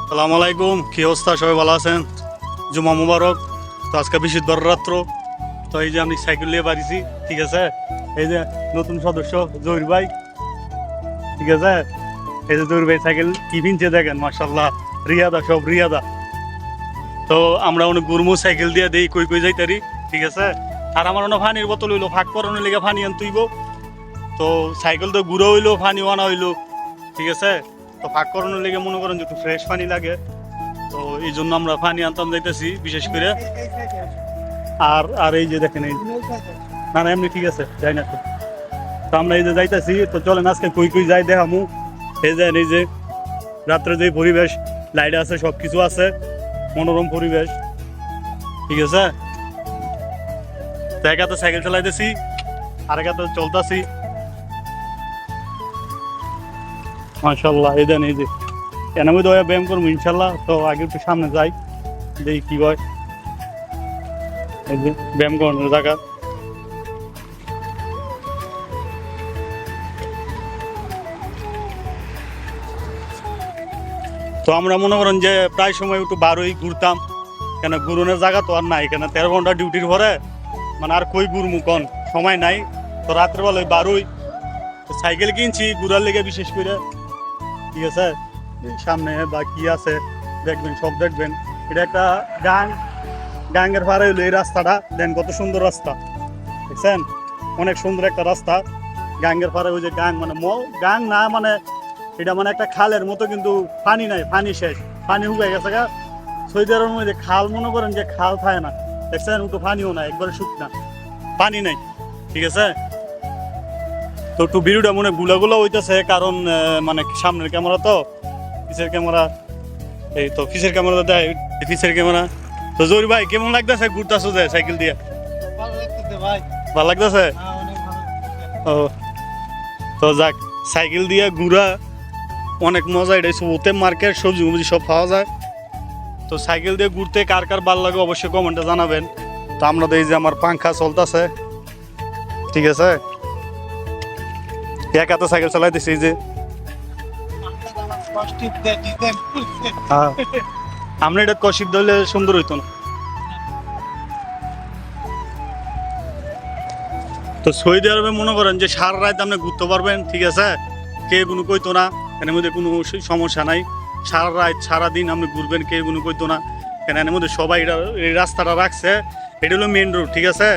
সালাম আলাইকুম, কি অবস্থা? সবাই ভালো আছেন? জুমা মুবারক। তো আজকে বৃহস্পতিবার রাত্র। তো এই যে আমি সাইকেল নিয়ে বাড়িছি, ঠিক আছে। এই যে নতুন সদস্য জহির ভাই, ঠিক আছে। এই যে জহির ভাই সাইকেল কি কিনছে দেখেন, মাশাল্লাহ, রিয়াদা, সব রিয়াদা। তো আমরা অনেক গুরমু সাইকেল দিয়ে দেই কই কই যাইতারি, ঠিক আছে। আর আমার অনেক পানির বোতল হইলো, ফাঁক করানোর লেগে পানি আনতেইব। তো সাইকেল তো গুঁড়ো হইলো, পানি আনা হইলো, ঠিক আছে। তো ফাঁক করানোর লেগে মনে করেন যে একটু ফ্রেশ পানি লাগে। তো এই জন্য আমরা পানি আনতাম যাইতেছি বিশেষ করে। আর আর এই যে দেখেন, এই না না এমনি ঠিক আছে, যাই না তো। তো আমরা এই যে যাইতেছি, তো চলেন আজকে কই কই যাই দেখামু। এই যে এই যে রাত্রে যে পরিবেশ, লাইট আছে, সব কিছু আছে, মনোরম পরিবেশ, ঠিক আছে। তো এক হাতে সাইকেল চালাইতেছি, আরেক হাতে চলতেছি, মাশাল্লাহ। এই দেন, এই যে কেন আমি দয়া ব্যায়াম করবো ইনশাল্লাহ। তো আগে একটু সামনে যাই, দেখি কি হয়। এই যে ব্যায়াম করানোর জায়গা। তো আমরা মনে করেন যে প্রায় সময় একটু বারোই ঘুরতাম, কেন ঘুরনের জায়গা তো আর নাই এখানে। 13 ঘন্টা ডিউটির পরে মানে আর কই ঘুরমু কন, সময় নাই। তো রাত্রেবেলায় বারোই সাইকেল কিনছি ঘুরার লেগে বিশেষ করে, ঠিক আছে। সামনে বা কি আছে দেখবেন, সব দেখবেন। এটা একটা গাং, গাঙ্গের পাড়ে হইলো এই রাস্তাটা, দেন কত সুন্দর রাস্তা, দেখছেন? অনেক সুন্দর একটা রাস্তা গাঙ্গের পাড়ে। ওই যে গাং মানে গাং না, মানে এটা মানে একটা খালের মতো, কিন্তু পানি নাই, পানি শেষ, পানি শুকাই গেছে গা। সৌদি আরবের মধ্যে খাল মনে করেন যে খাল থাকে না, দেখছেন? একটু পানিও নাই, একবারে শুকনা, পানি নাই, ঠিক আছে। তো একটু ভিডিওটা মনে গুলা হইতেছে, কারণ মানে সামনের ক্যামেরা তো, পিছের ক্যামেরা, এই তো পিছের ক্যামেরা দেয়, পিছের ক্যামেরা। তো জরি ভাই কেমন লাগতেছে ঘুরতেছো যে সাইকেল দিয়ে? ভালো লাগতেছে? ও, তো যাক, সাইকেল দিয়ে ঘুরা অনেক মজা। এটা ওতে মার্কেট, সবজি মবজি সব পাওয়া যায়। তো সাইকেল দিয়ে ঘুরতে কার কার ভালো লাগে অবশ্যই কমেন্টে জানাবেন। তো আমরা তো এই যে আমার পাংখা চলতেছে, ঠিক আছে। এক হাতে সাইকেল চালাইতেছি, এই যে আমরা এটা কষিপ দিলে সুন্দর হইতো না। তো সৌদি আরবে মনে করেন যে সারা রাত আপনি ঘুরতে পারবেন, ঠিক আছে। কে কোনো কইতো না, এর মধ্যে কোনো সমস্যা নাই। সারা রাত সারাদিন আপনি ঘুরবেন, কে কোনো কইতো না। কেন এর মধ্যে সবাই এটা, এই রাস্তাটা রাখছে, এটা হলো মেন রোড, ঠিক আছে।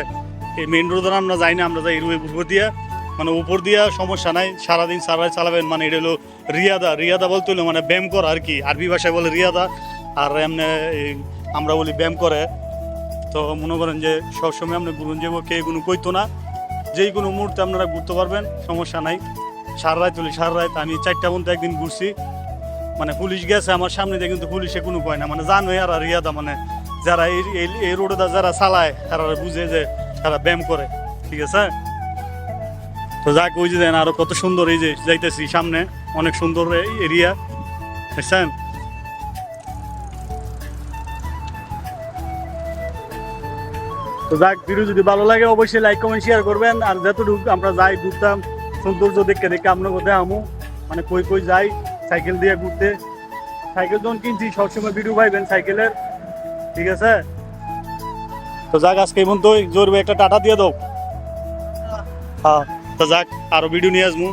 এই মেন রোডে আমরা যাই না, আমরা যাই উপর দিয়ে, মানে উপর দিয়া সমস্যা নাই। সারাদিন সারা রাত চালাবেন, মানে এটা হলো রিয়াদা। রিয়াদা বলতে হলো মানে ব্যায়াম করা আর কি, আরবি ভাষায় বলে রিয়াদা। আর এমনি আমরা বলি ব্যায়াম করে। তো মনে করেন যে সবসময় আপনি ঘুরুন যাবো, কে কোনো কইতো না। যেই কোনো মুহূর্তে আপনারা ঘুরতে পারবেন, সমস্যা নাই। সারা রাত হলে সারা রাত। আমি 4টা পর্যন্ত একদিন ঘুরছি, মানে পুলিশ গেছে আমার সামনে দিয়ে, কিন্তু পুলিশে কোনো কয় না, মানে জানো আর রিয়াদা মানে যারা এই রোডে যারা চালায় তারা বুঝে যে তারা ব্যায়াম করে, ঠিক আছে। তো যাক, ওই যে দেন আরো কত সুন্দর, এই যে যাইতেছি সামনে, অনেক সুন্দর এরিয়া, দেখছেন? তো যাক, ভিডিও যদি ভালো লাগে অবশ্যই লাইক কমেন্ট শেয়ার করবেন। আর যতটুকু আমরা যাই ঘুরতাম, সৌন্দর্য দেখে দেখে আপনার কোথায় আমু, মানে কই কই যাই সাইকেল দিয়ে ঘুরতে। সাইকেল যখন কিনছি সবসময় ভিডিও পাইবেন সাইকেলের, ঠিক আছে। তো যাক, আজকে এই পর্যন্তই। জোর একটা টাটা দিয়ে দাও। হ্যাঁ, তো যাক, আরো ভিডিও নিয়ে আসবো।